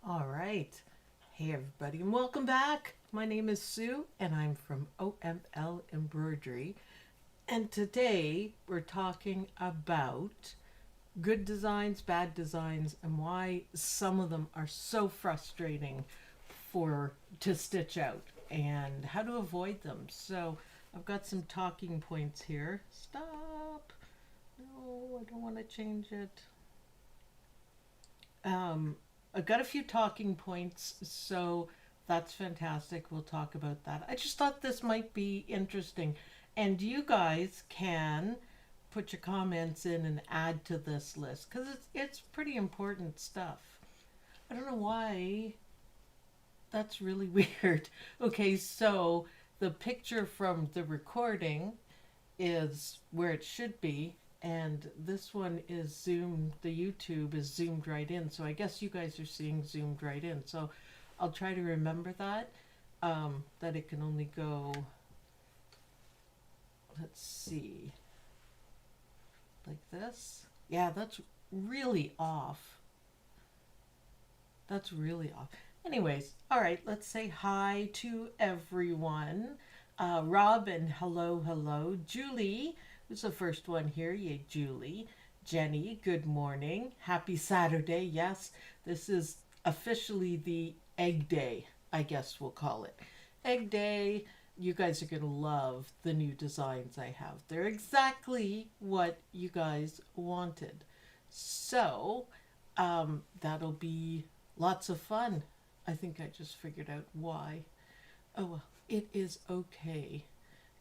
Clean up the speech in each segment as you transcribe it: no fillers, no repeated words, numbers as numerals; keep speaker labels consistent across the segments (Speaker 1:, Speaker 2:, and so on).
Speaker 1: All right. Hey, everybody, and welcome back. My name is Sue, and I'm from OML Embroidery. And today we're talking about good designs, bad designs, and why some of them are so frustrating for to stitch out and how to avoid them. So I've got some talking points here. Stop. No, I don't want to change it. Um, I've got a few talking points, so that's fantastic. We'll talk about that. I just thought this might be interesting. And you guys can put your comments in and add to this list because it's pretty important stuff. I don't know why that's really weird. Okay, so the picture from the recording is where it should be, and this one is zoomed, the YouTube is zoomed right in. So I guess you guys are seeing zoomed right in. So I'll try to remember that, that it can only go, let's see, like this. Yeah, that's really off. That's really off. Anyways, all right, let's say hi to everyone. Robin, hello, hello. Julie was the first one here. Yay, Julie. Jenny, good morning. Happy Saturday. Yes, this is officially the egg day, I guess we'll call it. Egg day. You guys are going to love the new designs I have. They're exactly what you guys wanted. So, that'll be lots of fun. I think I just figured out why. Oh well, it is okay.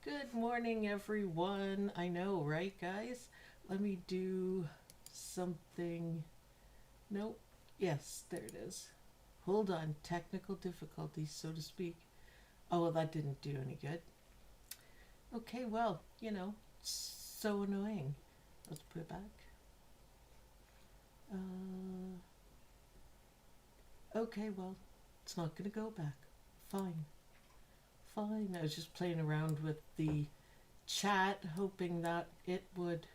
Speaker 1: Good morning, everyone. I know, right, guys? Let me do something. Nope. Yes, there it is. Hold on. Technical difficulties, so to speak. Oh, well, that didn't do any good. Okay, well, so annoying. Let's put it back. Uh, okay, well, it's not going to go back. Fine. Fine. I was just playing around with the chat, hoping that it would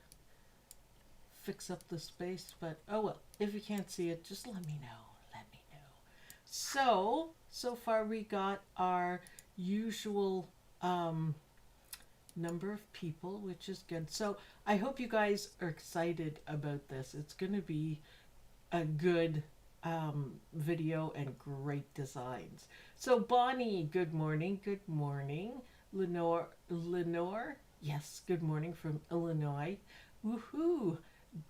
Speaker 1: fix up the space, but oh well. If you can't see it, just let me know. Let me know. So far we got our usual number of people, which is good. So I hope you guys are excited about this. It's going to be a good video and great designs. So Bonnie, good morning. Good morning. Lenore, yes, good morning from Illinois. Woohoo!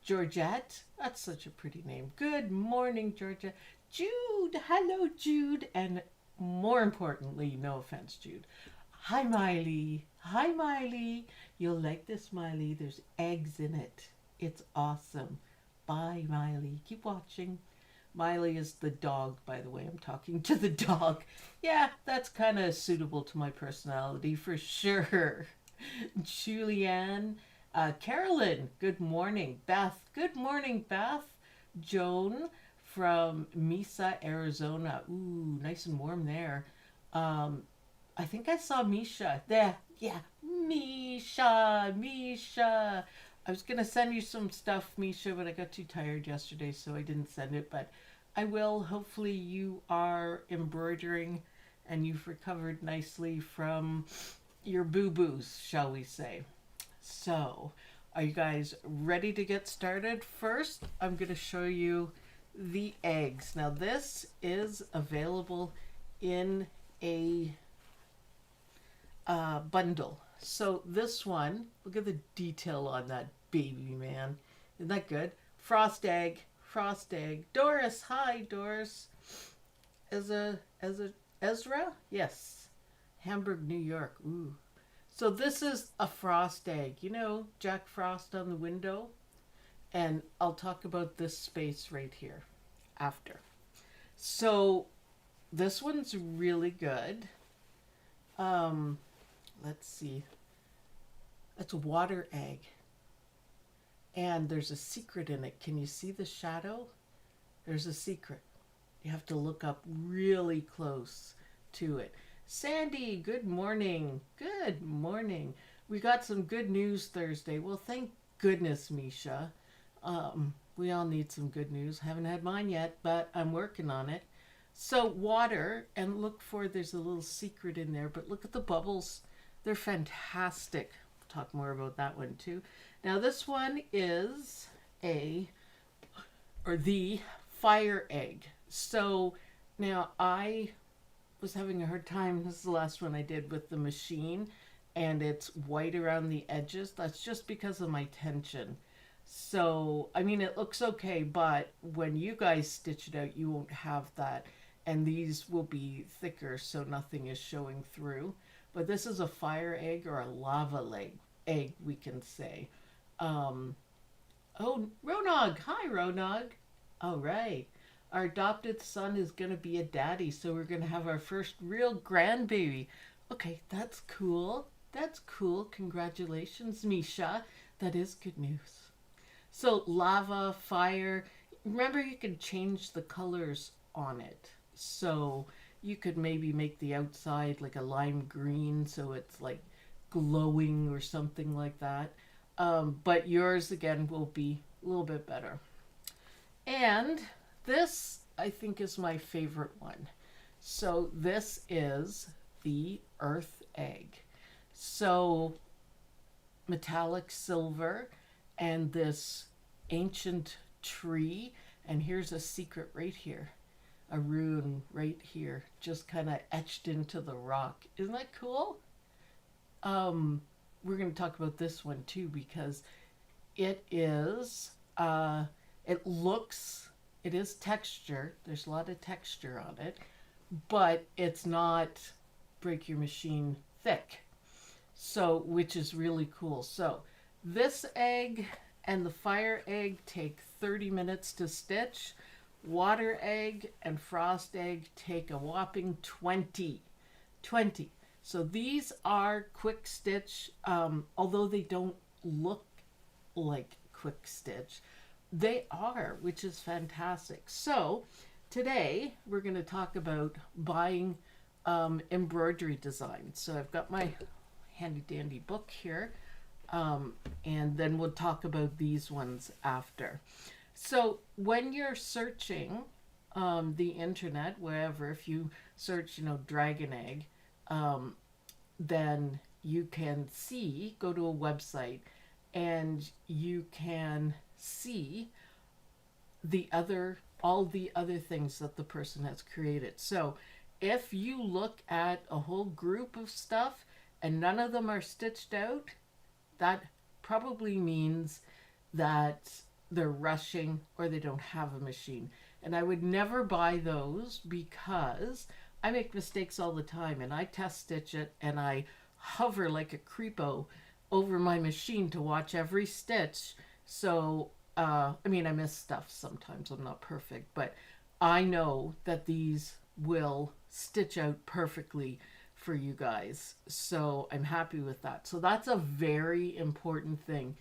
Speaker 1: Georgette, that's such a pretty name. Good morning, Georgia. Jude, hello, Jude. And more importantly, no offense, Jude. Hi, Miley. Hi, Miley. You'll like this, Miley. There's eggs in it. It's awesome. Bye, Miley. Keep watching. Miley is the dog, by the way. I'm talking to the dog. Yeah, that's kind of suitable to my personality for sure. Julianne, Carolyn, good morning. Beth, good morning, Beth. Joan from Mesa, Arizona. Ooh, nice and warm there. Um, I think I saw Misha. There, yeah, Misha. I was gonna send you some stuff, Misha, but I got too tired yesterday, so I didn't send it. But I will. Hopefully, you are embroidering and you've recovered nicely from your boo boos, shall we say. So, are you guys ready to get started? First, I'm going to show you the eggs. Now, this is available in a bundle. So, this one, look at the detail on that baby, man. Isn't that good? Frost egg, frost egg. Doris, hi, Doris. Ezra? Yes. Hamburg, New York. Ooh. So this is a frost egg. You know, Jack Frost on the window. And I'll talk about this space right here after. So this one's really good. Um, let's see. It's a water egg. And there's a secret in it. Can you see the shadow? There's a secret. You have to look up really close to it. Sandy, good morning. Good morning. We got some good news Thursday. Well, thank goodness, Misha. We all need some good news. Haven't had mine yet, but I'm working on it. So water, and look for, there's a little secret in there, but look at the bubbles. They're fantastic. Talk more about that one too. Now this one is the fire egg. So now I was having a hard time. This is the last one I did with the machine, and it's white around the edges. That's just because of my tension. So, I mean, it looks okay, but when you guys stitch it out, you won't have that. And these will be thicker, so nothing is showing through. But this is a fire egg, or a lava egg, we can say. Um, oh, Ronog. Hi, Ronog. All right. Our adopted son is going to be a daddy, so we're going to have our first real grandbaby. Okay, that's cool. That's cool. Congratulations, Misha. That is good news. So lava, fire. Remember, you can change the colors on it. So you could maybe make the outside like a lime green, so it's like glowing or something like that. But yours, again, will be a little bit better. And this, I think, is my favorite one. So this is the earth egg. So metallic silver and this ancient tree. And here's a secret right here. A rune right here, just kind of etched into the rock. Isn't that cool? We're going to talk about this one too, because it is, it is texture. There's a lot of texture on it, but it's not break your machine thick. So, which is really cool. So this egg and the fire egg take 30 minutes to stitch. Water egg and frost egg take a whopping 20. So these are quick stitch, although they don't look like quick stitch. They are, which is fantastic. So today we're going to talk about buying embroidery designs. So I've got my handy dandy book here, and then we'll talk about these ones after. So when you're searching the internet, wherever, if you search, dragon egg, then you can go to a website, and you can see all the other things that the person has created. So if you look at a whole group of stuff and none of them are stitched out, that probably means that they're rushing or they don't have a machine. And I would never buy those, because I make mistakes all the time, and I test stitch it and I hover like a creepo over my machine to watch every stitch. So I miss stuff sometimes. I'm not perfect, but I know that these will stitch out perfectly for you guys. So I'm happy with that. So that's a very important thing.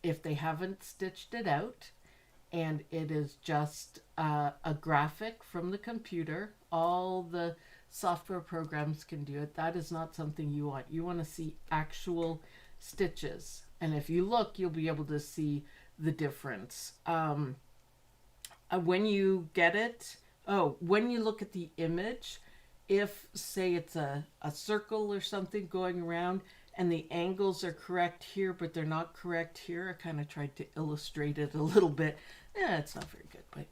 Speaker 1: If they haven't stitched it out and it is just a graphic from the computer, all the software programs can do it. That is not something you want. You want to see actual stitches. And if you look, you'll be able to see the difference. When you get it, when you look at the image, if, say, it's a circle or something going around, and the angles are correct here, but they're not correct here. I kind of tried to illustrate it a little bit. It's not very good, but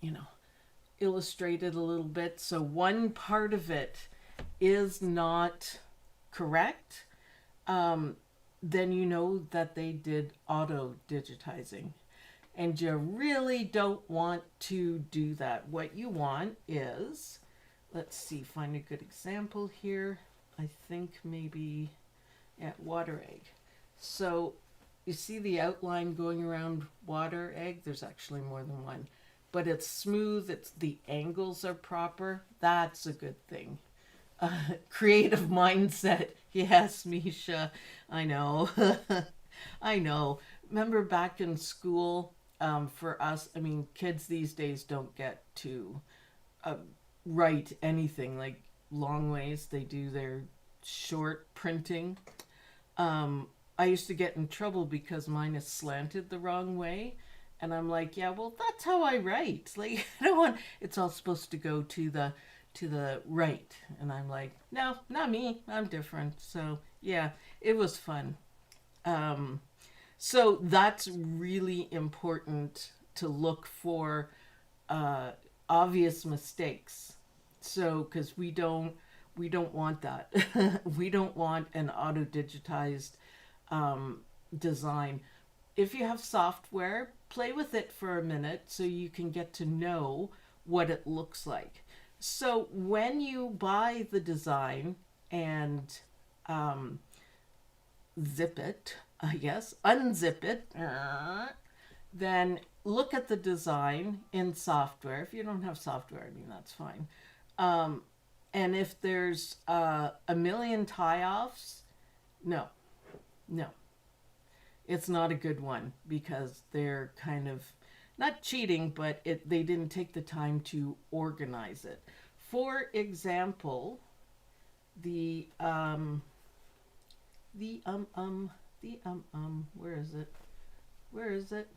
Speaker 1: illustrate it a little bit. So one part of it is not correct. Then you know that they did auto digitizing. And you really don't want to do that. What you want is, let's see, find a good example here. I think maybe water egg. So you see the outline going around water egg? There's actually more than one. But it's smooth, the angles are proper. That's a good thing. Creative mindset. Yes, Misha. I know. I know. Remember back in school, for us, kids these days don't get to write anything like long ways. They do their short printing. I used to get in trouble because mine is slanted the wrong way, And I'm like, yeah, well, that's how I write. Like, I don't want, it's all supposed to go to the right. And I'm like, no, not me. I'm different. So yeah, it was fun. Um, so that's really important to look for uh, obvious mistakes. So because we don't want that. We don't want an auto digitized um, design. If you have software, play with it for a minute so you can get to know what it looks like. So when you buy the design and um, zip it, I guess, unzip it, then look at the design in software. If you don't have software, I mean, that's fine. Um, and if there's a million tie-offs, no, no, it's not a good one because they're kind of not cheating, but they didn't take the time to organize it. For example, the the where is it? Where is it?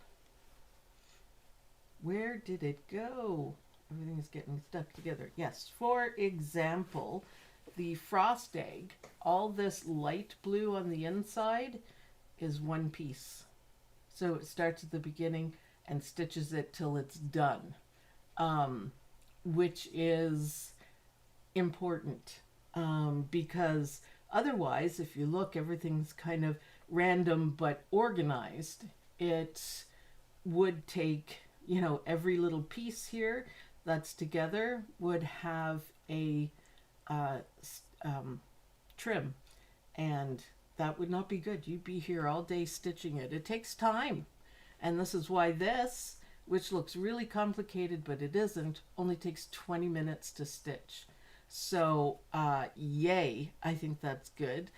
Speaker 1: Where did it go? Everything is getting stuck together. Yes, for example, the frost egg, all this light blue on the inside is one piece. So it starts at the beginning and stitches it till it's done, which is important because otherwise, if you look, everything's kind of random but organized. It would take, you know, every little piece here that's together would have a uh, trim, and that would not be good. You'd be here all day stitching it. It takes time, and this is why this, which looks really complicated but it isn't, only takes 20 minutes to stitch. So yay, I think that's good.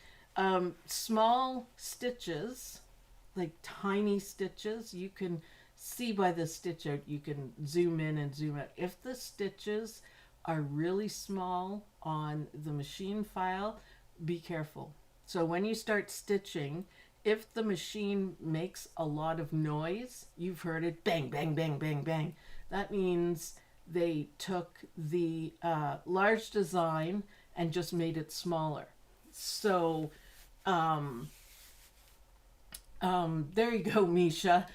Speaker 1: Small stitches, like tiny stitches, you can see by the stitch out, you can zoom in and zoom out. If the stitches are really small on the machine file, be careful. So when you start stitching, if the machine makes a lot of noise, you've heard it, bang, bang, bang, bang, bang. That means they took the large design and just made it smaller. So there you go, Misha.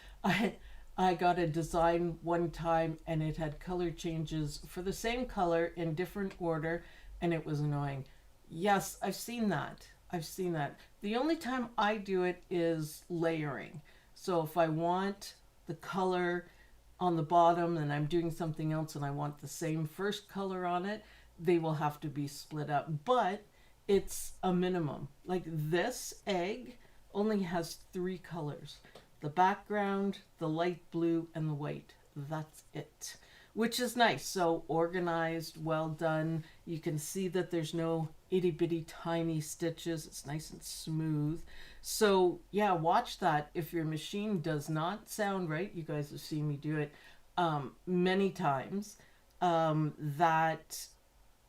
Speaker 1: I got a design one time and it had color changes for the same color in different order, and it was annoying. Yes, I've seen that. I've seen that. The only time I do it is layering. So if I want the color on the bottom and I'm doing something else and I want the same first color on it, they will have to be split up. But it's a minimum. Like this egg only has 3 colors: the background, the light blue, and the white. That's it, which is nice. So organized, well done. You can see that there's no itty bitty tiny stitches. It's nice and smooth. So yeah, watch that. If your machine does not sound right, you guys have seen me do it many times, that,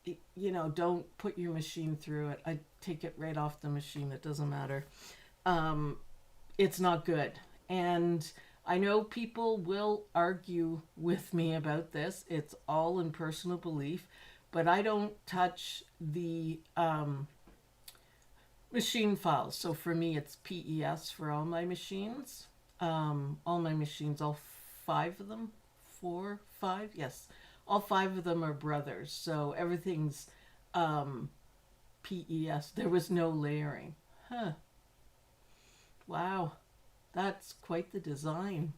Speaker 1: you know, don't put your machine through it. I take it right off the machine. It doesn't matter. It's not good. And I know people will argue with me about this. It's all in personal belief, but I don't touch the machine files. So for me, it's PES for all my machines. All my machines, all 5 of them, 4, 5, yes, all 5 of them are brothers. So everything's PES. There was no layering. Huh. Wow. That's quite the design.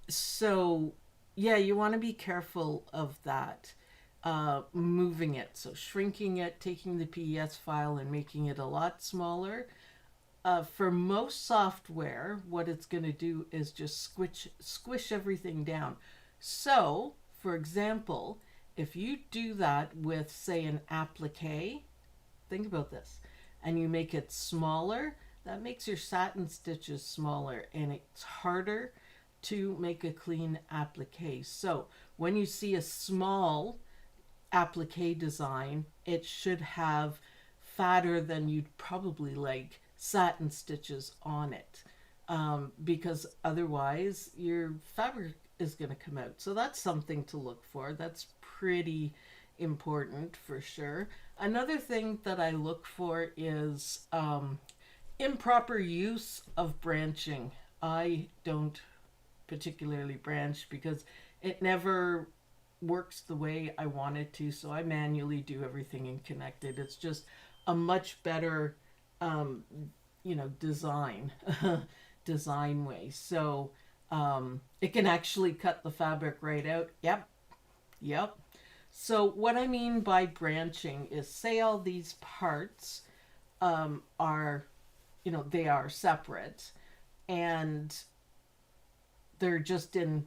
Speaker 1: So yeah, you want to be careful of that. Moving it, so shrinking it, taking the PES file and making it a lot smaller. For most software, what it's going to do is just squish everything down. So, for example, if you do that with, say, an applique, think about this, and you make it smaller, that makes your satin stitches smaller, and it's harder to make a clean applique. So when you see a small applique design, it should have fatter than you'd probably like satin stitches on it. because otherwise your fabric is going to come out. So that's something to look for. That's pretty important for sure. Another thing that I look for is improper use of branching. I don't particularly branch because it never works the way I want it to, so I manually do everything in connected. It's just a much better design design way. So it can actually cut the fabric right out. Yep. So what I mean by branching is, say all these parts are, they are separate and they're just in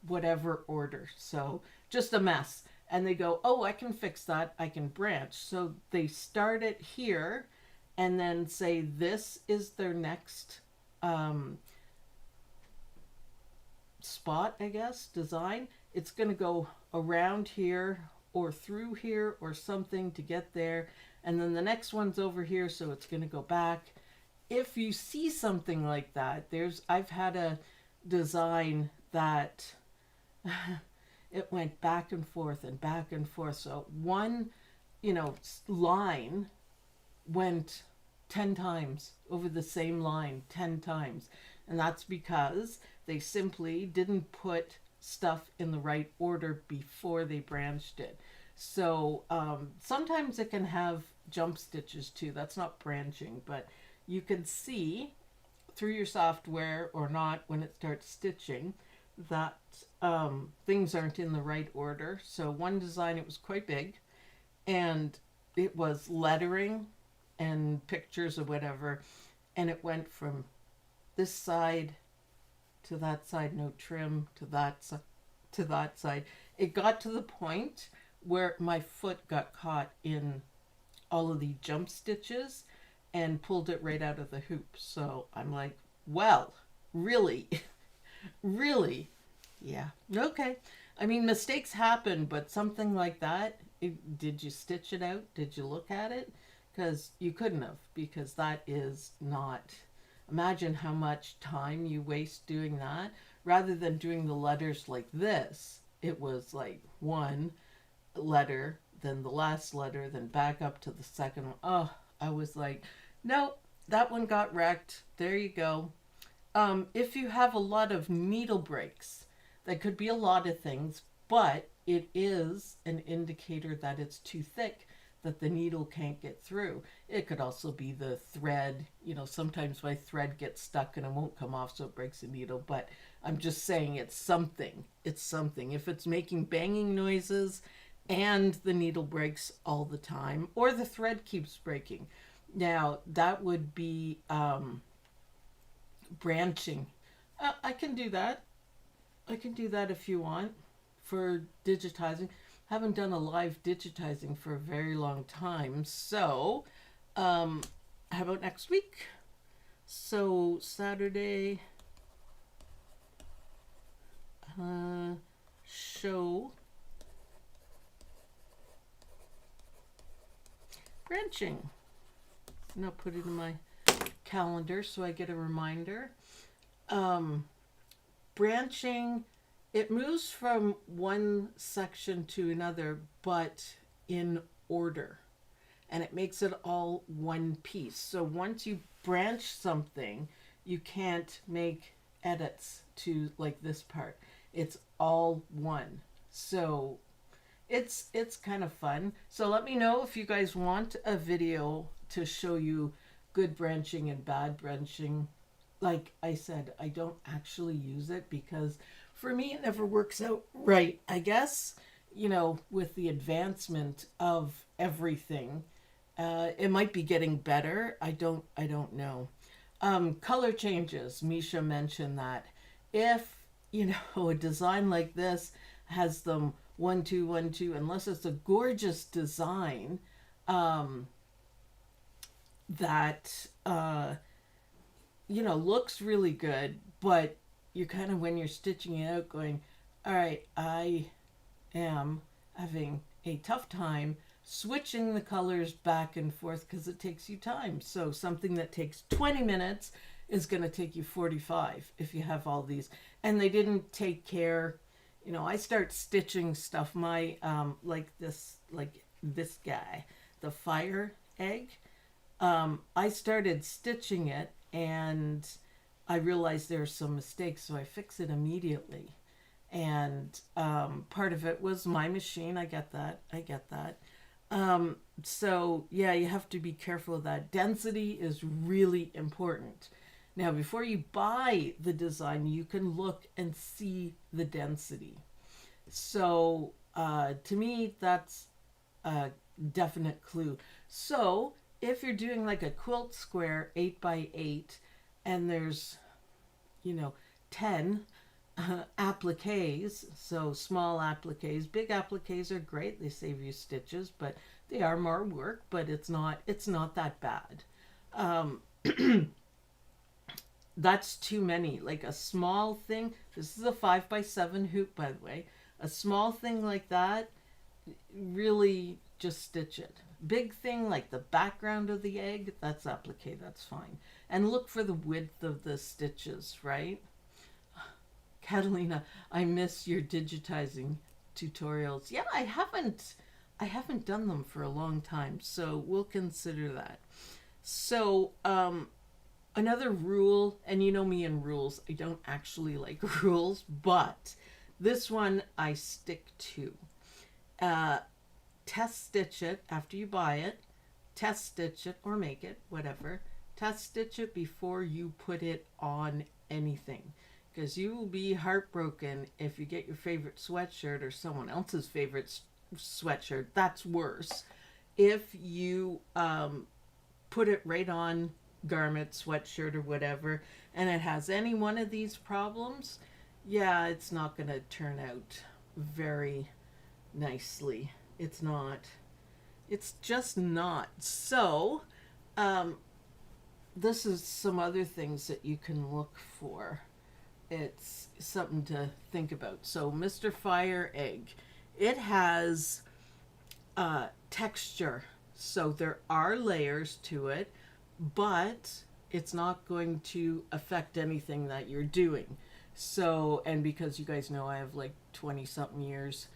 Speaker 1: whatever order. So just a mess. And they go, oh, I can fix that. I can branch. So they start it here and then say this is their next spot, I guess, design. It's going to go around here or through here or something to get there. And then the next one's over here, so it's going to go back. If you see something like that, I've had a design that it went back and forth and back and forth. So one, line went 10 times over the same line 10 times. And that's because they simply didn't put stuff in the right order before they branched it. So sometimes it can have jump stitches too. That's not branching, but you can see through your software or not when it starts stitching that things aren't in the right order. So one design, it was quite big and it was lettering and pictures or whatever, and it went from this side to that side, no trim, to that side. It got to the point where my foot got caught in all of the jump stitches and pulled it right out of the hoop. So I'm like, well, really? Really? Yeah. Okay. I mean, mistakes happen, but something like that, did you stitch it out? Did you look at it? Because you couldn't have, because that is not... Imagine how much time you waste doing that. Rather than doing the letters like this, it was like one letter, then the last letter, then back up to the second one. Oh, I was like, no, that one got wrecked. There you go. If you have a lot of needle breaks, that could be a lot of things, but it is an indicator that it's too thick, that the needle can't get through. It could also be the thread. Sometimes my thread gets stuck and it won't come off, so it breaks the needle. But I'm just saying it's something. It's something. If it's making banging noises and the needle breaks all the time, or the thread keeps breaking, now that would be branching. I can do that. I can do that if you want for digitizing. Haven't done a live digitizing for a very long time. So, how about next week? So, Saturday, show branching. And I'll put it in my calendar so I get a reminder. Branching, it moves from one section to another, but in order. And it makes it all one piece. So once you branch something, you can't make edits to like this part. It's all one. So it's kind of fun. So let me know if you guys want a video to show you good branching and bad branching. Like I said, I don't actually use it because for me it never works out right. I guess, with the advancement of everything, it might be getting better. I don't know. Color changes. Misha mentioned that. If, a design like this has them 1, 2, 1, 2, unless it's a gorgeous design, that, looks really good, but you're kind of, when you're stitching it out, going, all right, I am having a tough time switching the colors back and forth because it takes you time. So something that takes 20 minutes, is going to take you 45 if you have all these. And they didn't take care. You know, I start stitching stuff. My like this guy, the fire egg. I started stitching it, and I realized there were some mistakes, so I fixed it immediately. And part of it was my machine. I get that. I get that. So yeah, you have to be careful of that. Density is really important. Now, before you buy the design, you can look and see the density. So to me, that's a definite clue. So if you're doing like a quilt square 8 by 8, and there's, you know, 10 appliques, so small appliques. Big appliques are great, they save you stitches, but they are more work, but it's not that bad. um, that's too many. Like a small thing, this is a 5 by 7 hoop, by the way. A small thing like that, really just stitch it. Big thing like the background of the egg, that's applique, that's fine. And look for the width of the stitches, right? Catalina, I miss your digitizing tutorials. Yeah, I haven't done them for a long time, so we'll consider that. So another rule, and you know me and rules, I don't actually like rules, but this one I stick to. Test stitch it after you buy it. Test stitch it or make it, whatever. Test stitch it before you put it on anything, because you will be heartbroken if you get your favorite sweatshirt or someone else's favorite sweatshirt. That's worse. If you put it right on garment, sweatshirt, or whatever, and it has any one of these problems, yeah, it's not going to turn out very nicely. It's not. It's just not. So, this is some other things that you can look for. It's something to think about. So, Mr. Fire Egg, it has texture. So, there are layers to it, but it's not going to affect anything that you're doing. So, and because you guys know I have like 20 something years,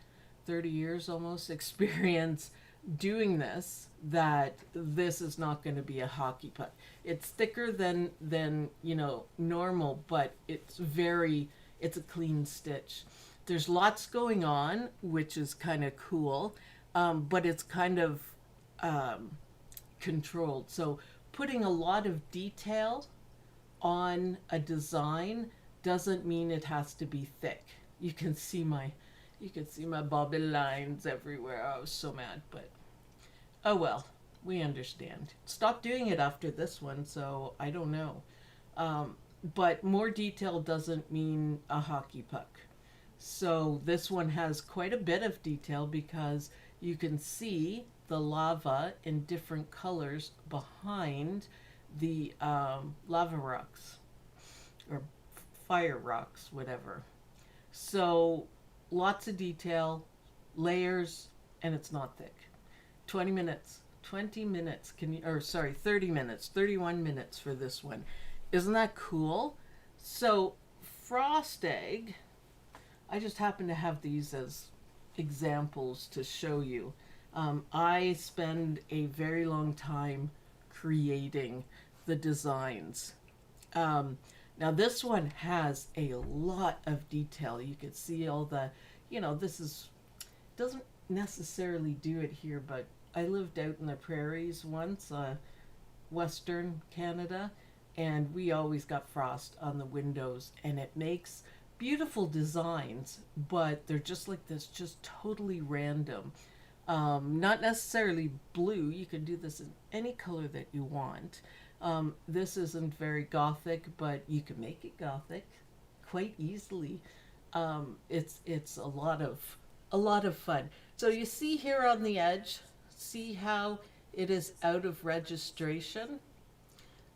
Speaker 1: 30 years almost experience doing this, that this is not going to be a hockey puck. It's thicker than you know, normal, but it's a clean stitch. There's lots going on, which is kind of cool, but it's kind of controlled. So putting a lot of detail on a design doesn't mean it has to be thick. You can see my bobby lines everywhere. I was so mad, but oh well, we understand. Stop doing it after this one, so I don't know. But more detail doesn't mean a hockey puck. So this one has quite a bit of detail because you can see the lava in different colors behind the lava rocks or fire rocks, whatever. So lots of detail, layers, and it's not thick. 20 minutes. 30 minutes, 31 minutes for this one. Isn't that cool? So frost egg, I just happen to have these as examples to show you. I spend a very long time creating the designs. Now this one has a lot of detail. You can see all the, doesn't necessarily do it here, but I lived out in the prairies once, Western Canada, and we always got frost on the windows, and it makes beautiful designs, but they're just like this, just totally random. Not necessarily blue. You can do this in any color that you want. This isn't very gothic, but you can make it gothic quite easily. It's a lot of fun. So you see here on the edge, see how it is out of registration,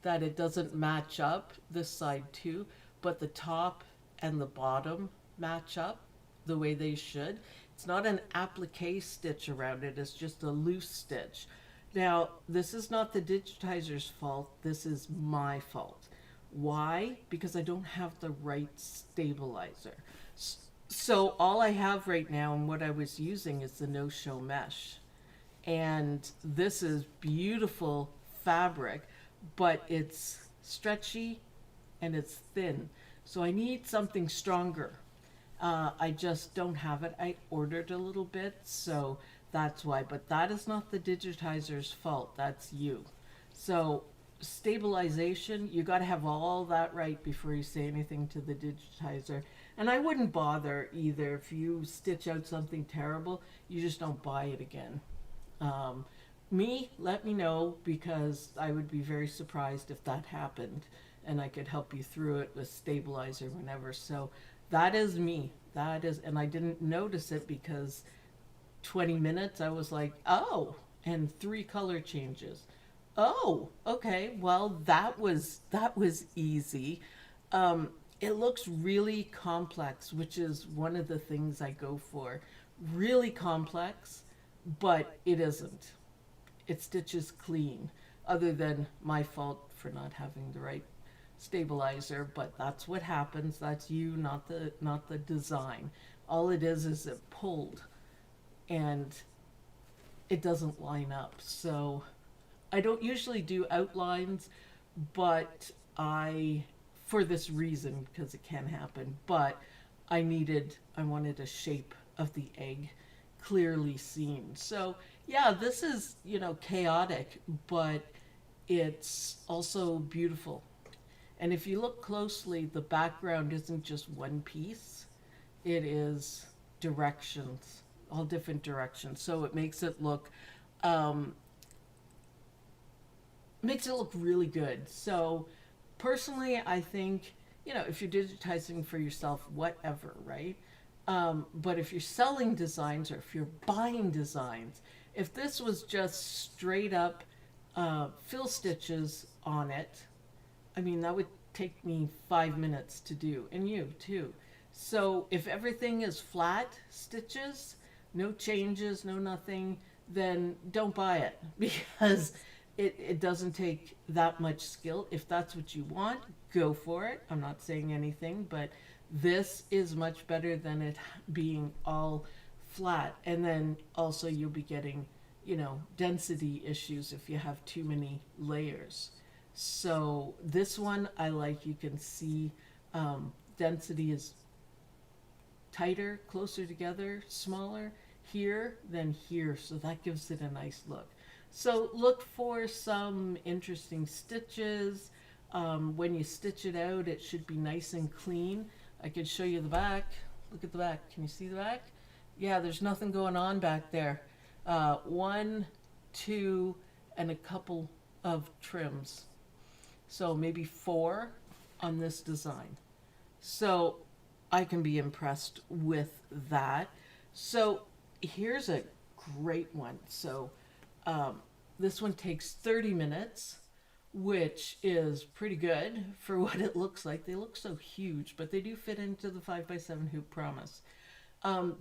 Speaker 1: that it doesn't match up this side too, but the top and the bottom match up the way they should. It's not an applique stitch around it, it's just a loose stitch. Now, this is not the digitizer's fault, this is my fault. Why? Because I don't have the right stabilizer. So all I have right now and what I was using is the no-show mesh. And this is beautiful fabric, but it's stretchy and it's thin. So I need something stronger. I just don't have it. I ordered a little bit, so that's why. But that is not the digitizer's fault. That's you. So stabilization, you got to have all that right before you say anything to the digitizer. And I wouldn't bother either. If you stitch out something terrible, you just don't buy it again. Um, Let me know, because I would be very surprised if that happened, and I could help you through it with stabilizer whenever. So that is me. That is, and I didn't notice it because 20 minutes I was like, oh, and 3 color changes. Oh, okay. Well, that was easy. It looks really complex, which is one of the things I go for. Really complex, but it isn't. It stitches clean, other than my fault for not having the right stabilizer, but that's what happens. That's you, not the design. All it is it pulled and it doesn't line up. So I don't usually do outlines, but for this reason, because it can happen, but I wanted a shape of the egg clearly seen. So yeah, this is, chaotic, but it's also beautiful. And if you look closely, the background isn't just one piece, it is directions, all different directions. So it um, makes it look really good. So personally, I think, if you're digitizing for yourself, whatever, right? But if you're selling designs or if you're buying designs, if this was just straight up fill stitches on it, I mean, that would take me 5 minutes to do, and you too. So if everything is flat stitches, no changes, no nothing, then don't buy it because it doesn't take that much skill. If that's what you want, go for it. I'm not saying anything, but this is much better than it being all flat. And then also you'll be getting, density issues if you have too many layers. So this one I like. You can see density is tighter, closer together, smaller here than here. So that gives it a nice look. So look for some interesting stitches. When you stitch it out, it should be nice and clean. I could show you the back. Look at the back. Can you see the back? Yeah, there's nothing going on back there. 1, 2, and a couple of trims. So maybe 4 on this design. So I can be impressed with that. So here's a great one. So this one takes 30 minutes, which is pretty good for what it looks like. They look so huge, but they do fit into the 5x7 hoop, promise.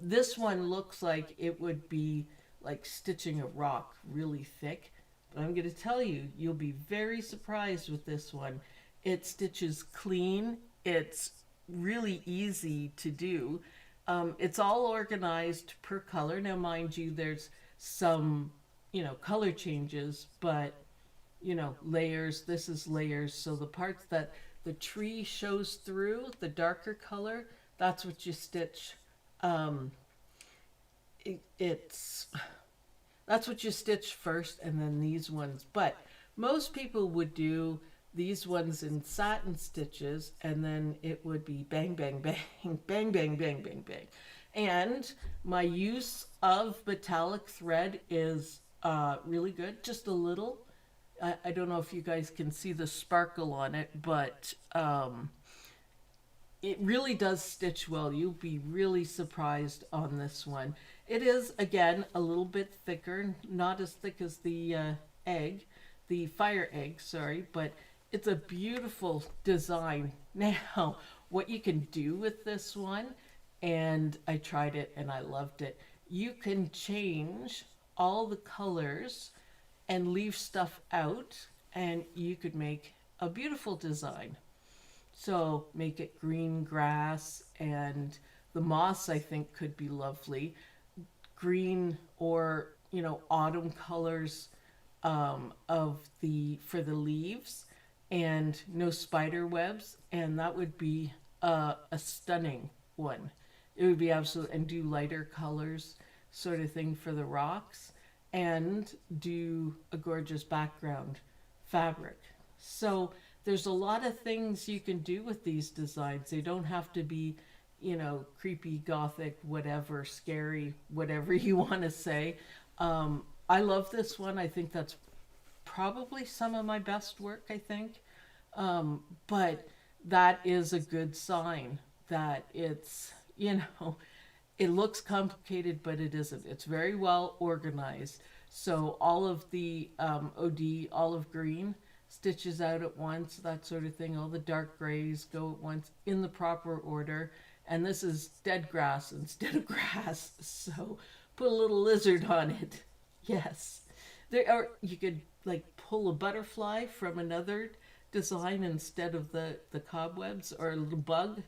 Speaker 1: This one looks like it would be like stitching a rock really thick, but I'm going to tell you, you'll be very surprised with this one. It stitches clean. It's really easy to do. It's all organized per color. Now, mind you, there's some, color changes, but, layers. This is layers. So the parts that the tree shows through, the darker color, that's what you stitch. That's what you stitch first, and then these ones. But most people would do these ones in satin stitches, and then it would be bang, bang, bang, bang, bang, bang, bang, bang. And my use of metallic thread is really good, just a little. I don't know if you guys can see the sparkle on it, but it really does stitch well. You'll be really surprised on this one. It is, again, a little bit thicker, not as thick as the fire egg, sorry, but it's a beautiful design. Now, what you can do with this one, and I tried it and I loved it, you can change all the colors and leave stuff out, and you could make a beautiful design. So make it green grass, and the moss I think could be lovely. Green or, autumn colors of the for the leaves, and no spider webs, and that would be a stunning one. It would be absolute, and do lighter colors sort of thing for the rocks, and do a gorgeous background fabric. So there's a lot of things you can do with these designs. They don't have to be, creepy, gothic, whatever, scary, whatever you want to say. I love this one. I think that's probably some of my best work, I think. But that is a good sign that it's, it looks complicated, but it isn't. It's very well organized. So all of the OD olive green stitches out at once, that sort of thing. All the dark grays go at once in the proper order. And this is dead grass instead of grass. So put a little lizard on it. Yes. There are, you could like pull a butterfly from another design instead of the cobwebs, or a little bug.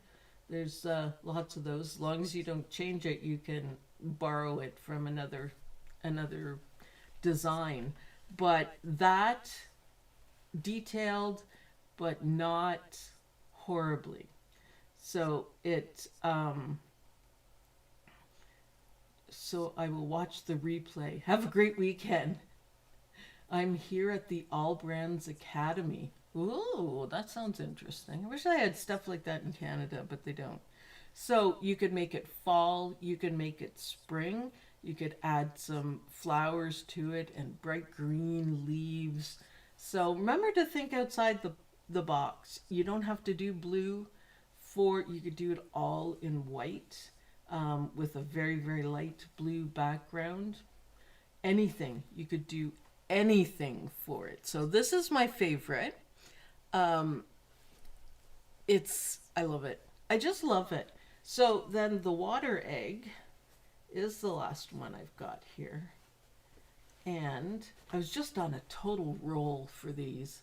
Speaker 1: There's lots of those. As long as you don't change it, you can borrow it from another design. But that detailed, but not horribly. So it so I will watch the replay. Have a great weekend. I'm here at the All Brands Academy. Ooh, that sounds interesting. I wish I had stuff like that in Canada, but they don't. So you could make it fall, you could make it spring, you could add some flowers to it and bright green leaves. So remember to think outside the box. You don't have to do blue you could do it all in white, with a very, very light blue background. Anything. You could do anything for it. So this is my favorite. I love it. I just love it. So then the water egg is the last one I've got here. And I was just on a total roll for these.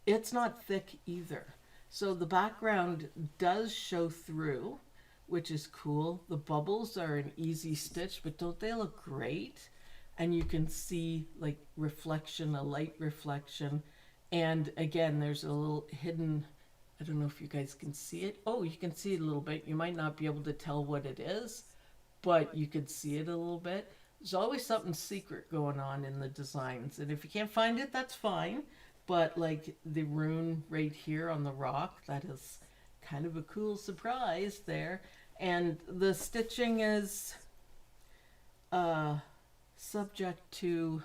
Speaker 1: It's not thick either. So the background does show through, which is cool. The bubbles are an easy stitch, but don't they look great? And you can see like reflection, a light reflection. And again, there's a little hidden, I don't know if you guys can see it. Oh, you can see it a little bit. You might not be able to tell what it is, but you could see it a little bit. There's always something secret going on in the designs. And if you can't find it, that's fine. But like the rune right here on the rock, that is kind of a cool surprise there. And the stitching is subject to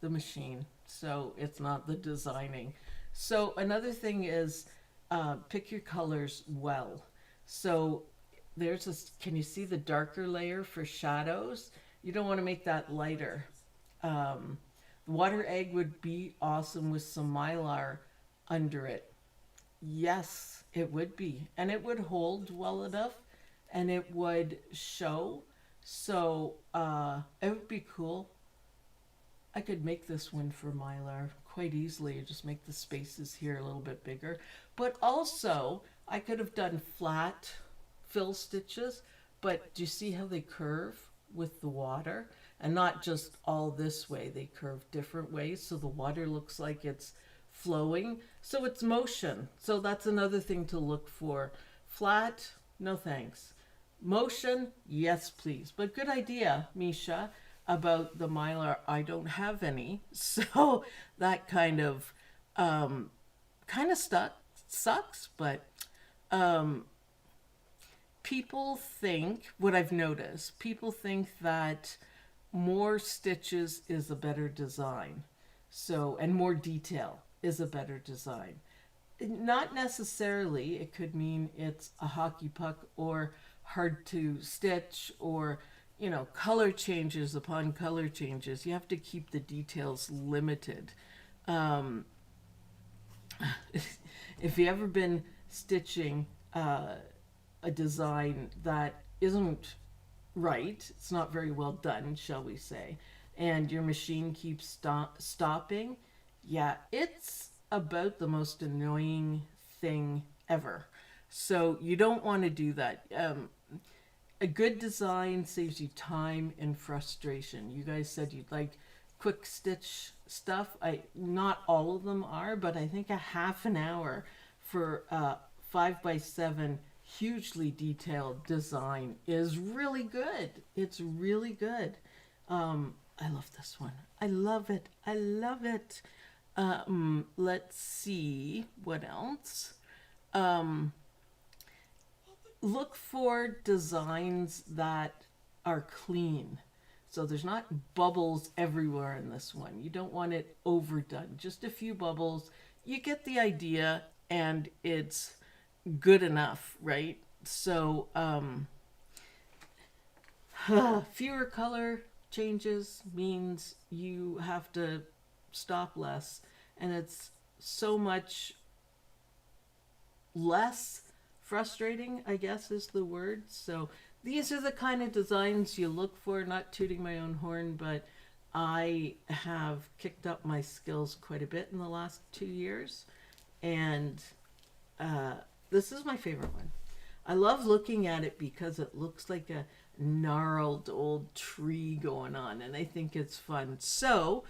Speaker 1: the machine, so it's not the designing. So another thing is pick your colors well. So there's this, can you see the darker layer for shadows? You don't want to make that lighter. Water egg would be awesome with some mylar under it. Yes, it would be. And it would hold well enough, and it would show. So it would be cool. I could make this one for mylar quite easily. Just make the spaces here a little bit bigger. But also, I could have done flat fill stitches, but do you see how they curve with the water? And not just all this way, they curve different ways, so the water looks like it's flowing. So it's motion. So that's another thing to look for. Flat, no thanks. Motion, yes please. But good idea, Misha, about the mylar. I don't have any, so that kind of sucks, but people think, what I've noticed, people think that more stitches is a better design. So, and more detail is a better design. Not necessarily. It could mean it's a hockey puck or hard to stitch, or, color changes upon color changes. You have to keep the details limited. If you've ever been stitching a design that isn't right, it's not very well done, shall we say, and your machine keeps stopping, yeah, it's about the most annoying anything ever. So you don't want to do that. A good design saves you time and frustration. You guys said you'd like quick stitch stuff. Not all of them are, but I think a half an hour for 5x7 hugely detailed design is really good. It's really good. I love this one. I love it. I love it. Let's see what else. Look for designs that are clean. So there's not bubbles everywhere in this one. You don't want it overdone. Just a few bubbles. You get the idea, and it's good enough, right? So fewer color changes means you have to stop less, and it's so much less frustrating, I guess is the word. So these are the kind of designs you look for. Not tooting my own horn, but I have kicked up my skills quite a bit in the last 2 years, and this is my favorite one. I love looking at it because it looks like a gnarled old tree going on, and I think it's fun. So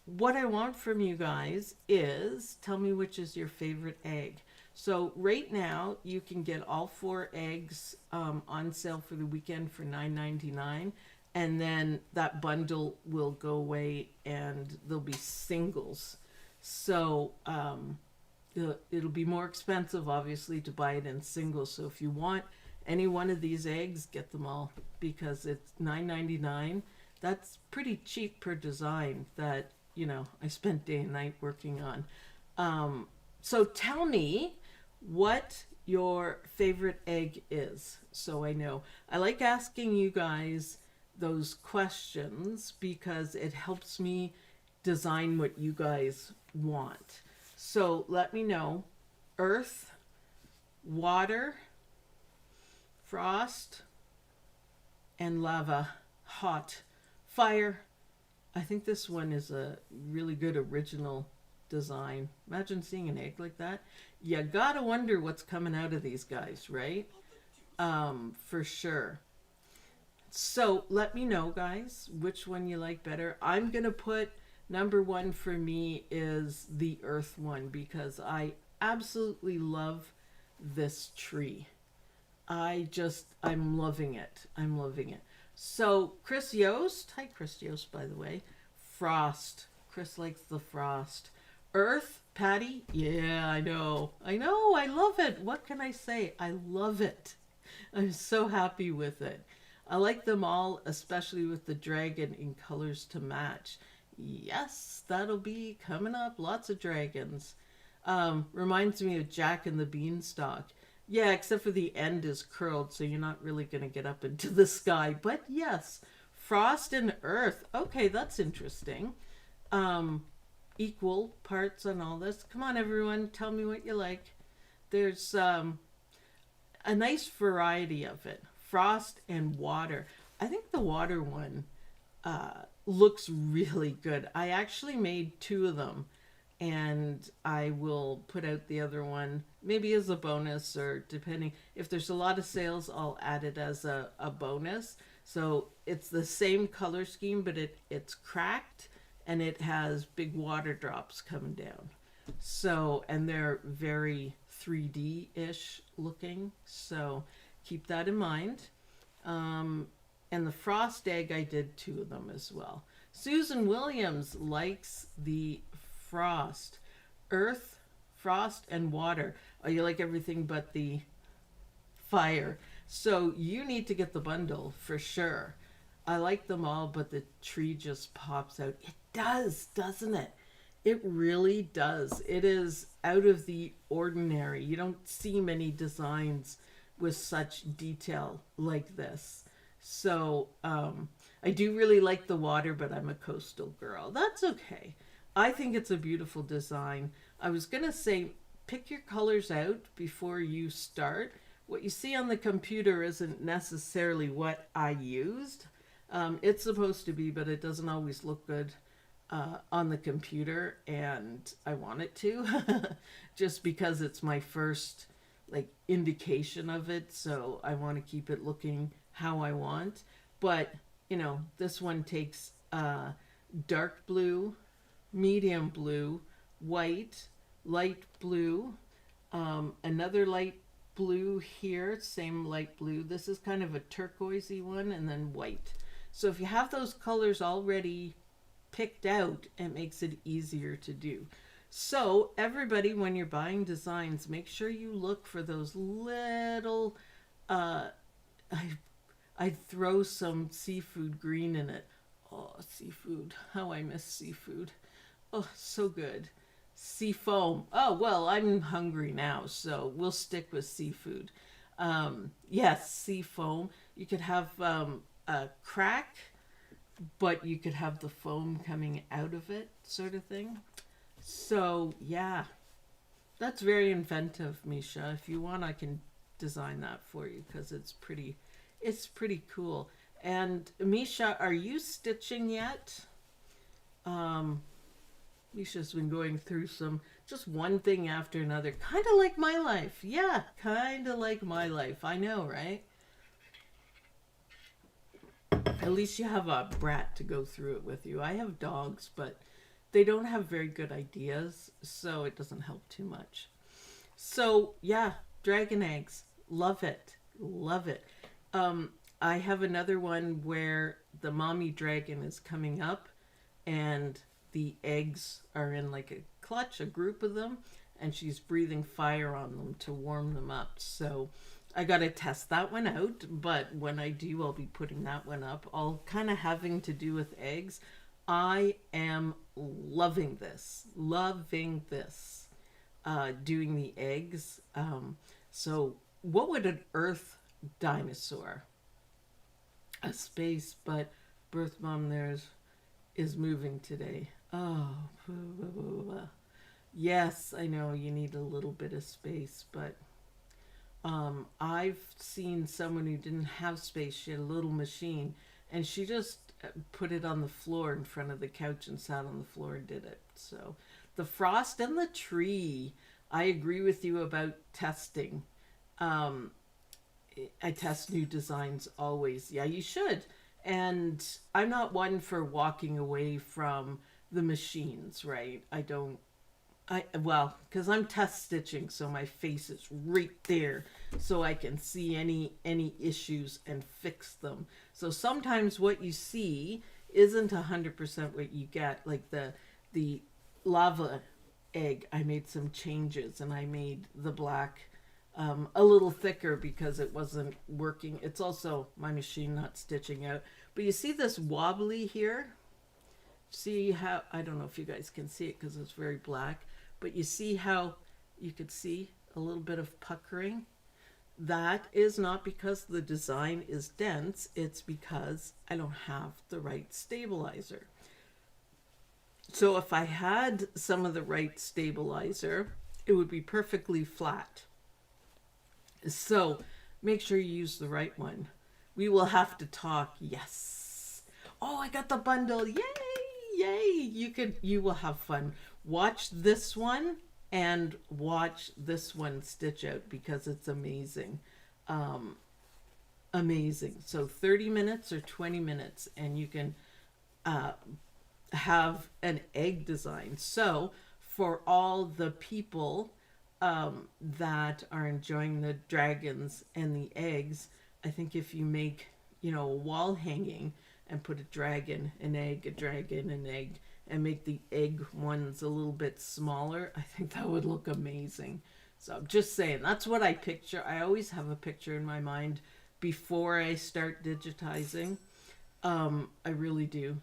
Speaker 1: what I want from you guys is tell me which is your favorite egg. So right now you can get all 4 eggs on sale for the weekend for $9.99, and then that bundle will go away and there'll be singles. So it'll be more expensive, obviously, to buy it in singles. So if you want any one of these eggs, get them all, because it's $9.99. That's pretty cheap per design that, you know, I spent day and night working on. So tell me what your favorite egg is, so I know. I like asking you guys those questions because it helps me design what you guys want. So let me know. Earth, water, frost, and lava. Hot. Fire. I think this one is a really good original design. Imagine seeing an egg like that. You gotta wonder what's coming out of these guys, right? For sure. So let me know, guys, which one you like better. I'm gonna put number 1 for me is the earth one, because I absolutely love this tree. I'm loving it. I'm loving it. So Chris Yost, hi Chris Yost, by the way. Frost. Chris likes the frost. Earth, Patty, yeah, I know, I love it. What can I say? I love it. I'm so happy with it. I like them all, especially with the dragon in colors to match. Yes, that'll be coming up. Lots of dragons. Reminds me of Jack and the Beanstalk. Yeah, except for the end is curled, so you're not really going to get up into the sky. But yes, frost and earth. Okay, that's interesting. Equal parts on all this. Come on, everyone, tell me what you like. There's a nice variety of it. Frost and water. I think the water one looks really good. I actually made 2 of them, and I will put out the other one maybe as a bonus, or depending if there's a lot of sales, I'll add it as a bonus. So it's the same color scheme, but it's cracked and it has big water drops coming down. So, and they're very 3D-ish looking, so keep that in mind. And the frost egg, I did 2 of them as well. Susan Williams likes the frost. Earth, frost, and water. Oh, you like everything but the fire. So you need to get the bundle for sure. I like them all, but the tree just pops out. It does, doesn't it? It really does. It is out of the ordinary. You don't see many designs with such detail like this. So I do really like the water, but I'm a coastal girl. That's okay. I think it's a beautiful design. I was going to say, pick your colors out before you start. What you see on the computer isn't necessarily what I used. It's supposed to be, but it doesn't always look good on the computer, and I want it to, just because it's my first like indication of it. So I want to keep it looking how I want. But you know, this one takes dark blue, medium blue, white, light blue, another light blue here, same light blue. This is kind of a turquoisey one, and then white. So if you have those colors already picked out, it makes it easier to do. So everybody, when you're buying designs, make sure you look for those little, I'd throw some seafood green in it. Oh, seafood. How I miss seafood. Oh, so good. Sea foam. Oh, well, I'm hungry now, so we'll stick with seafood. Yes, sea foam. You could have a crack, but you could have the foam coming out of it, sort of thing. So, yeah, that's very inventive, Misha. If you want, I can design that for you because it's pretty cool. And Misha, are you stitching yet? Misha's been going through just one thing after another, kind of like my life. Yeah, kind of like my life. I know, right? At least you have a brat to go through it with you. I have dogs, but they don't have very good ideas, so it doesn't help too much. So, yeah, dragon eggs. Love it. Love it. I have another one where the mommy dragon is coming up, and the eggs are in like a clutch, a group of them, and she's breathing fire on them to warm them up. So I got to test that one out, but when I do, I'll be putting that one up. All kind of having to do with eggs. I am loving this, doing the eggs. So what would an earth dinosaur? A space, but birth mom there's is moving today. Oh, yes, I know you need a little bit of space, but I've seen someone who didn't have space. She had a little machine, and she just put it on the floor in front of the couch and sat on the floor and did it. So the frost and the tree, I agree with you about testing. I test new designs always. Yeah, you should. And I'm not one for walking away from the machines, right? Well, because I'm test stitching, so my face is right there, so I can see any issues and fix them. So sometimes what you see isn't 100% what you get. Like the lava egg, I made some changes, and I made the black a little thicker because it wasn't working. It's also my machine not stitching out. But you see this wobbly here? See how, I don't know if you guys can see it because it's very black, but you see how you could see a little bit of puckering? That is not because the design is dense, it's because I don't have the right stabilizer. So if I had some of the right stabilizer, it would be perfectly flat. So make sure you use the right one. We will have to talk. Yes. Oh, I got the bundle. Yay. Yay. You will have fun. Watch this one and watch this one stitch out because it's amazing. Amazing. So 30 minutes or 20 minutes and you can have an egg design. So for all the people that are enjoying the dragons and the eggs, I think if you make, a wall hanging and put a dragon, an egg, a dragon, an egg, and make the egg ones a little bit smaller, I think that would look amazing. So I'm just saying, that's what I picture. I always have a picture in my mind before I start digitizing. I really do,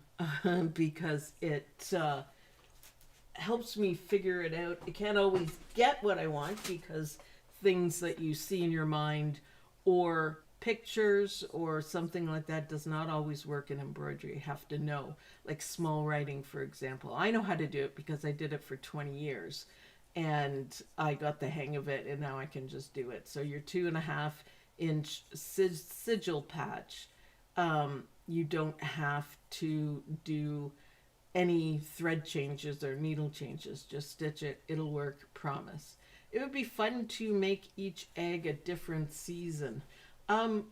Speaker 1: because it helps me figure it out. I can't always get what I want because things that you see in your mind or pictures or something like that does not always work in embroidery. You have to know, like small writing, for example. I know how to do it because I did it for 20 years and I got the hang of it, and now I can just do it. So your 2.5-inch sigil patch, you don't have to do any thread changes or needle changes. Just stitch it. It'll work, promise. It would be fun to make each egg a different season. Um,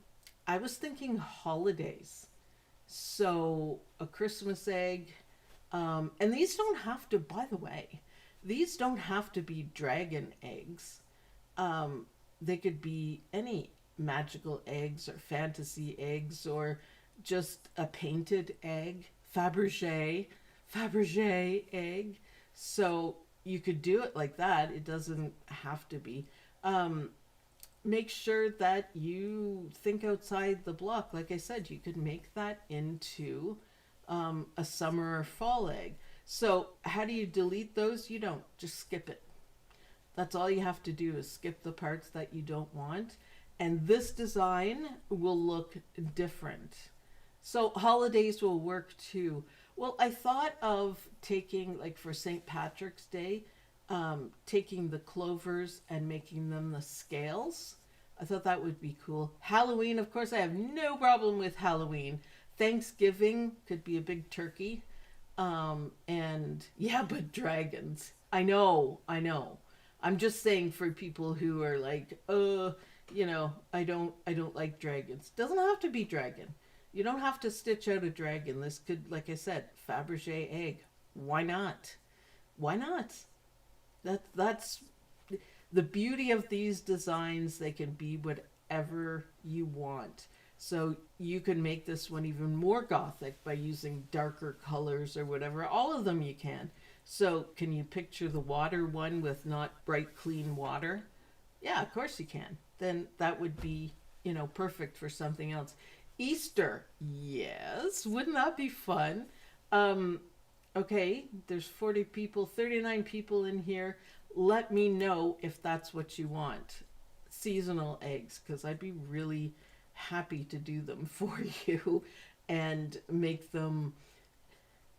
Speaker 1: I was thinking holidays. So a Christmas egg, and these don't have to, by the way, these don't have to be dragon eggs. They could be any magical eggs or fantasy eggs or just a painted egg, Fabergé egg. So you could do it like that. It doesn't have to be. Um, Make sure that you think outside the block. Like I said, you could make that into a summer or fall egg. So how do you delete those? You don't. Just skip it. That's all you have to do is skip the parts that you don't want. And this design will look different. So holidays will work too. Well, I thought of taking, like for St. Patrick's Day, taking the clovers and making them the scales. I thought that would be cool. Halloween, of course, I have no problem with Halloween. Thanksgiving could be a big turkey. And yeah, but dragons. I know, I know. I'm just saying for people who are like, I don't like dragons. Doesn't have to be dragon. You don't have to stitch out a dragon. This could, like I said, Fabergé egg. Why not? Why not? That's the beauty of these designs. They can be whatever you want. So you can make this one even more gothic by using darker colors or whatever. All of them you can. So can you picture the water one with not bright clean water? Yeah, of course you can. Then that would be, perfect for something else. Easter, yes. Wouldn't that be fun? Um, okay, there's 40 people, 39 people in here. Let me know if that's what you want. Seasonal eggs, because I'd be really happy to do them for you and make them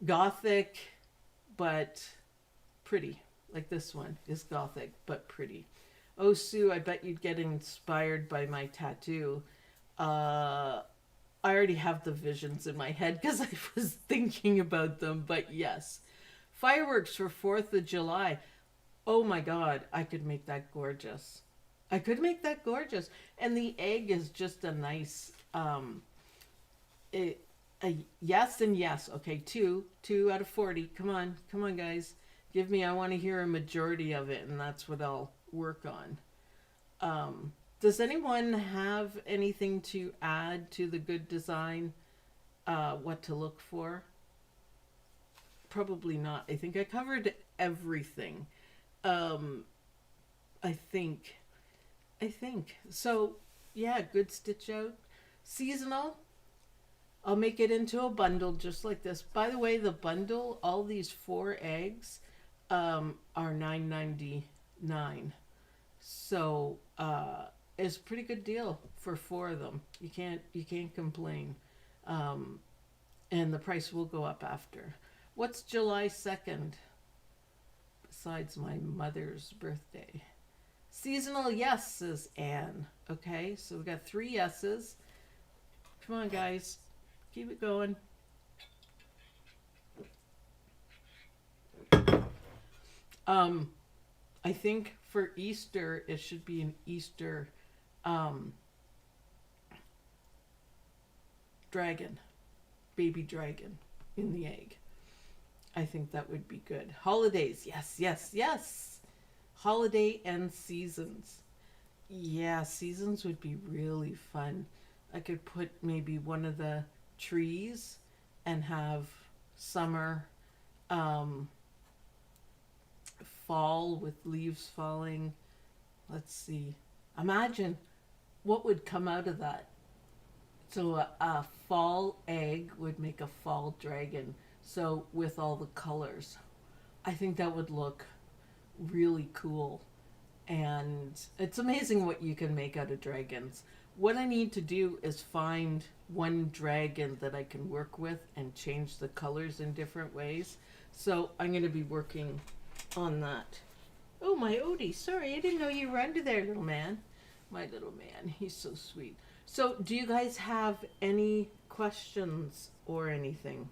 Speaker 1: gothic but pretty. Like this one is gothic but pretty. Oh, Sue, I bet you'd get inspired by my tattoo. I already have the visions in my head because I was thinking about them, but yes. Fireworks for 4th of July. Oh my God, I could make that gorgeous. I could make that gorgeous. And the egg is just a nice, a yes and yes. Okay, two out of 40. Come on, guys. Give me, I want to hear a majority of it, and that's what I'll work on. Does anyone have anything to add to the good design? What to look for? Probably not. I think I covered everything. Um, I think. So, yeah, good stitch out. Seasonal. I'll make it into a bundle just like this. By the way, the bundle, all these 4 eggs, are $9.99. So, it's a pretty good deal for 4 of them. You can't complain. And the price will go up after. What's July 2nd? Besides my mother's birthday. Seasonal yes, says Anne. Okay, so we got 3 yeses. Come on, guys. Keep it going. I think for Easter, it should be an Easter dragon, baby dragon in the egg. I think that would be good. Holidays, yes. Holiday and seasons. Yeah, seasons would be really fun. I could put maybe one of the trees and have summer, fall with leaves falling. Let's see. Imagine what would come out of that. So a fall egg would make a fall dragon. So with all the colors, I think that would look really cool. And it's amazing what you can make out of dragons. What I need to do is find one dragon that I can work with and change the colors in different ways. So I'm going to be working on that. Oh, my Odie. Sorry, I didn't know you were under there, little man. My little man. He's so sweet. So do you guys have any questions or anything?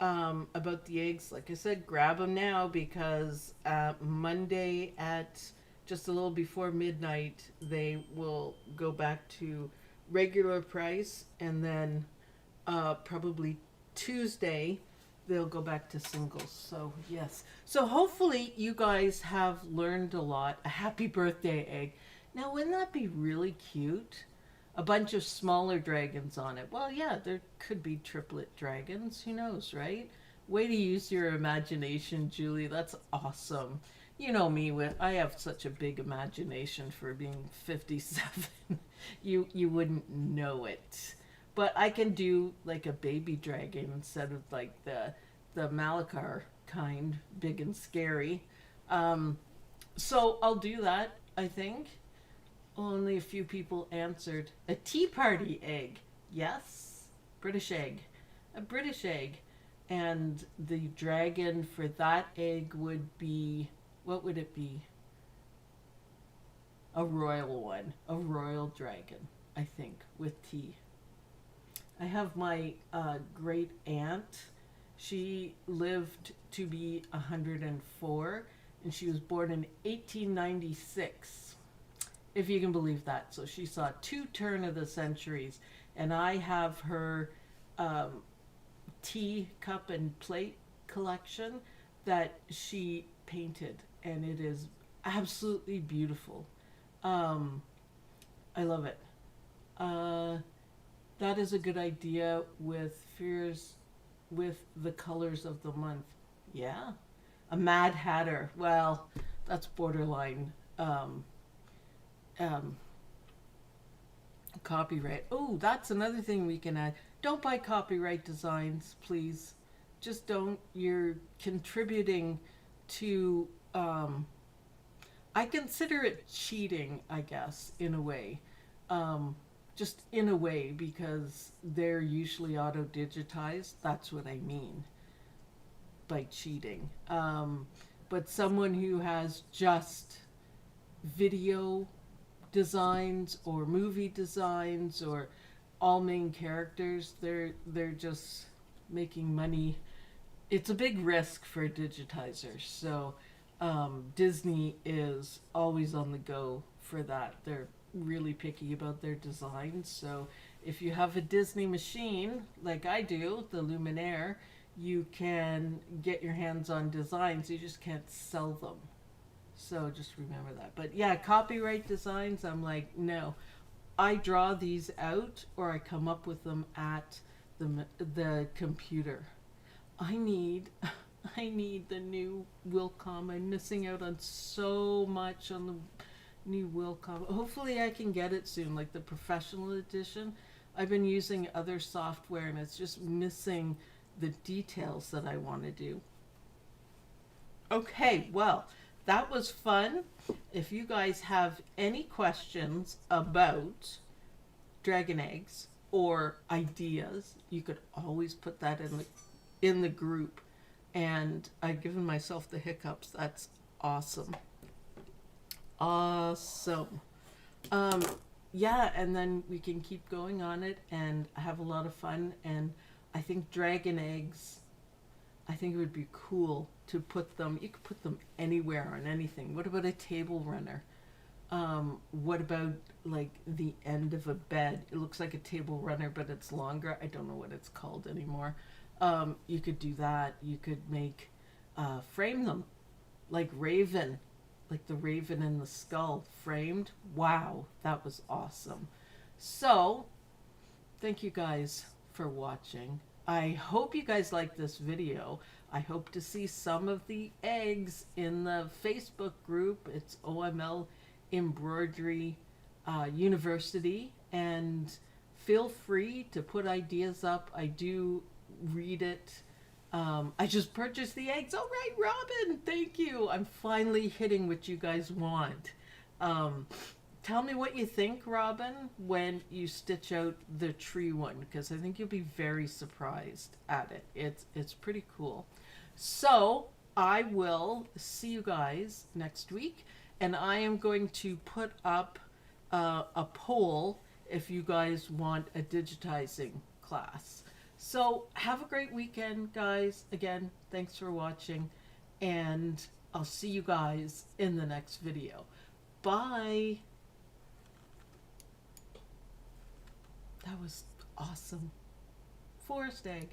Speaker 1: about the eggs, like I said, grab them now because Monday at just a little before midnight, they will go back to regular price, and then probably Tuesday they'll go back to singles. So yes, so hopefully you guys have learned a lot. A happy birthday egg. Now, wouldn't that be really cute? A bunch of smaller dragons on it. Well, yeah, there could be triplet dragons. Who knows, right? Way to use your imagination, Julie. That's awesome. You know me, I have such a big imagination for being 57. You wouldn't know it. But I can do like a baby dragon instead of like the Malachar kind, big and scary. So I'll do that, I think. Only a few people answered. A tea party egg. Yes. British egg. A British egg. And the dragon for that egg would be, what would it be? A royal one. A royal dragon, I think, with tea. I have my great aunt. She lived to be 104, and she was born in 1896. If you can believe that. So she saw two turn of the centuries, and I have her tea cup and plate collection that she painted, and it is absolutely beautiful. I love it. That is a good idea with fears with the colors of the month. Yeah. A Mad Hatter. Well, that's borderline copyright. Oh, that's another thing we can add. Don't buy copyright designs, please. Just don't. You're contributing to I consider it cheating, I guess, in a way. Just in a way, because they're usually auto-digitized. That's what I mean by cheating. But someone who has just video designs or movie designs or all main characters, they're just making money. It's a big risk for a digitizer. So Disney is always on the go for that. They're really picky about their designs. So if you have a Disney machine like I do, the Luminaire, you can get your hands on designs. You just can't sell them. So just remember that. But yeah, copyright designs, I'm like, no. I draw these out or I come up with them at the computer. I need the new Wilcom. I'm missing out on so much on the new Wilcom. Hopefully I can get it soon, like the professional edition. I've been using other software and it's just missing the details that I want to do. Okay, well, that was fun. If you guys have any questions about dragon eggs or ideas, you could always put that in the group. And I've given myself the hiccups. That's awesome. Awesome. Yeah, and then we can keep going on it and have a lot of fun. And I think dragon eggs, I think it would be cool to put them, you could put them anywhere on anything. What about a table runner? What about like the end of a bed? It looks like a table runner, but it's longer. I don't know what it's called anymore. You could do that. You could make, frame them like Raven, like the raven in the skull framed. Wow, that was awesome. So, thank you guys for watching. I hope you guys like this video. I hope to see some of the eggs in the Facebook group. It's OML Embroidery University, and feel free to put ideas up. I do read it. I just purchased the eggs. All right, Robin, thank you. I'm finally hitting what you guys want. Tell me what you think, Robin, when you stitch out the tree one, because I think you'll be very surprised at it. It's pretty cool. So I will see you guys next week, and I am going to put up a poll if you guys want a digitizing class. So have a great weekend, guys. Again, thanks for watching, and I'll see you guys in the next video. Bye. That was awesome. Forest egg.